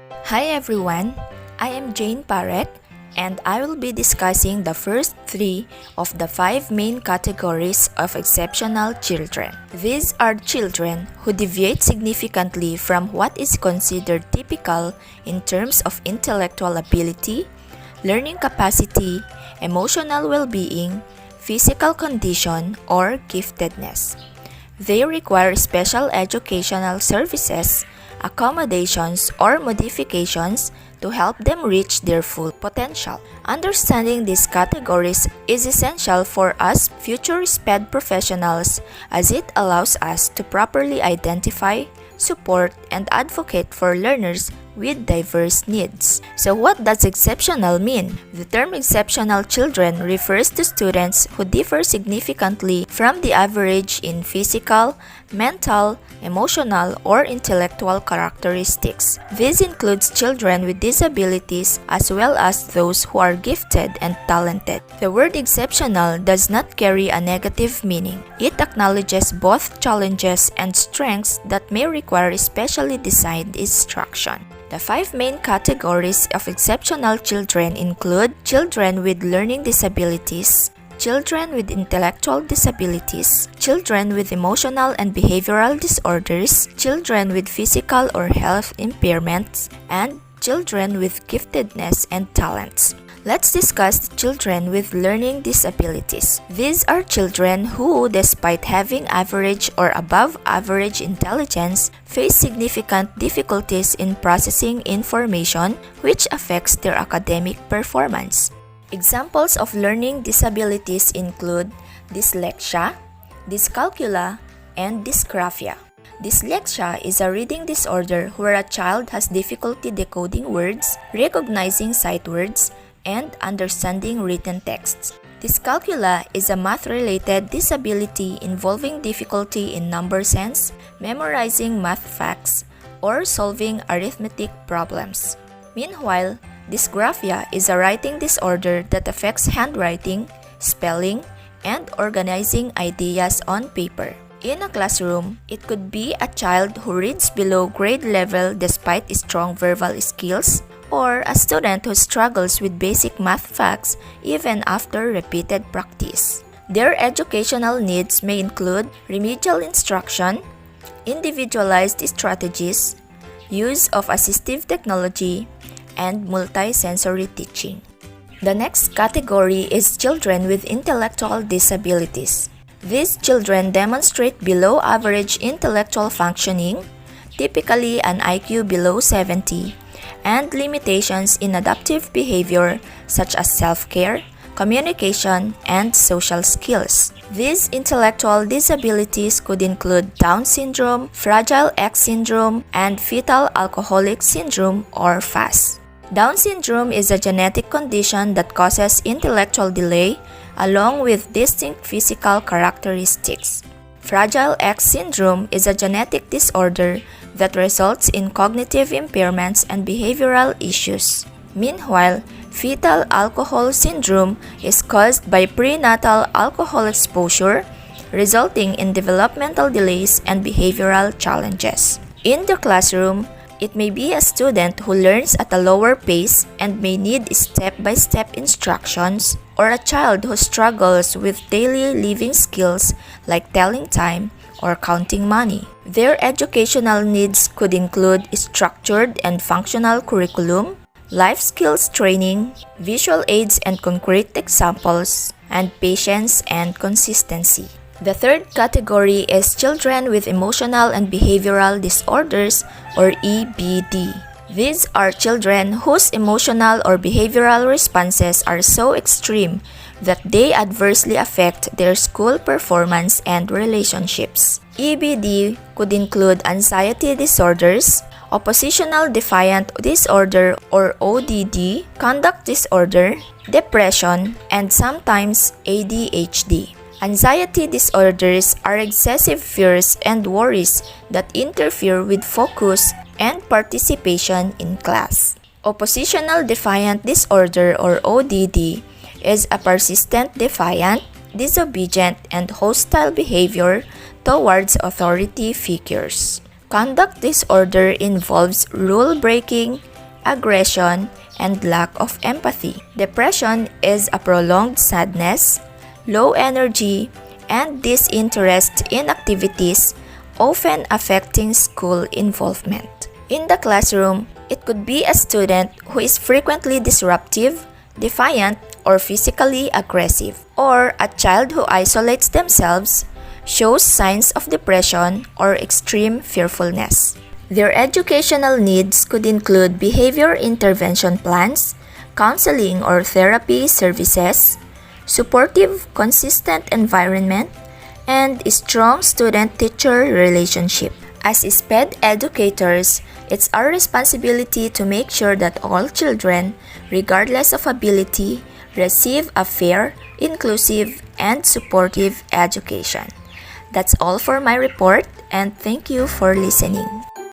Hi everyone, I am Jane Parrett and I will be discussing the first three of the five main categories of exceptional children. These are children who deviate significantly from what is considered typical in terms of intellectual ability, learning capacity, emotional well-being, physical condition, or giftedness. They require special educational services, accommodations, or modifications to help them reach their full potential. Understanding these categories is essential for us future SPED professionals as it allows us to properly identify, support, and advocate for learners with diverse needs. So what does exceptional mean? The term exceptional children refers to students who differ significantly from the average in physical, mental, emotional, or intellectual characteristics. This includes children with disabilities as well as those who are gifted and talented. The word exceptional does not carry a negative meaning. It acknowledges both challenges and strengths that may require specially designed instruction. The five main categories of exceptional children include children with learning disabilities, children with intellectual disabilities, children with emotional and behavioral disorders, children with physical or health impairments, and children with giftedness and talents. Let's discuss children with learning disabilities. These are children who, despite having average or above average intelligence, face significant difficulties in processing information which affects their academic performance. Examples of learning disabilities include dyslexia, dyscalculia, and dysgraphia. Dyslexia is a reading disorder where a child has difficulty decoding words, recognizing sight words, and understanding written texts. Dyscalculia is a math-related disability involving difficulty in number sense, memorizing math facts, or solving arithmetic problems. Meanwhile, dysgraphia is a writing disorder that affects handwriting, spelling, and organizing ideas on paper. In a classroom, it could be a child who reads below grade level despite strong verbal skills, or a student who struggles with basic math facts even after repeated practice. Their educational needs may include remedial instruction, individualized strategies, use of assistive technology, and multisensory teaching. The next category is children with intellectual disabilities. These children demonstrate below average intellectual functioning, typically an IQ below 70, and limitations in adaptive behavior such as self-care, communication, and social skills. These intellectual disabilities could include Down syndrome, Fragile X syndrome, and fetal alcoholic syndrome or FAS. Down syndrome is a genetic condition that causes intellectual delay along with distinct physical characteristics. Fragile X syndrome is a genetic disorder that results in cognitive impairments and behavioral issues. Meanwhile, fetal alcohol syndrome is caused by prenatal alcohol exposure, resulting in developmental delays and behavioral challenges. In the classroom, it may be a student who learns at a lower pace and may need step-by-step instructions, or a child who struggles with daily living skills like telling time or counting money. Their educational needs could include structured and functional curriculum, life skills training, visual aids and concrete examples, and patience and consistency. The third category is children with emotional and behavioral disorders or EBD. These are children whose emotional or behavioral responses are so extreme that they adversely affect their school performance and relationships. EBD could include anxiety disorders, oppositional defiant disorder or ODD, conduct disorder, depression, and sometimes ADHD. Anxiety disorders are excessive fears and worries that interfere with focus and participation in class. Oppositional defiant disorder or ODD is a persistent defiant, disobedient, and hostile behavior towards authority figures. Conduct disorder involves rule breaking, aggression, and lack of empathy. Depression is a prolonged sadness, low energy, and disinterest in activities, often affecting school involvement. In the classroom, it could be a student who is frequently disruptive, defiant, or physically aggressive, or a child who isolates themselves, shows signs of depression or extreme fearfulness. Their educational needs could include behavior intervention plans, counseling or therapy services, supportive, consistent environment, and a strong student-teacher relationship. As SPED educators, it's our responsibility to make sure that all children, regardless of ability, receive a fair, inclusive, and supportive education. That's all for my report, and thank you for listening.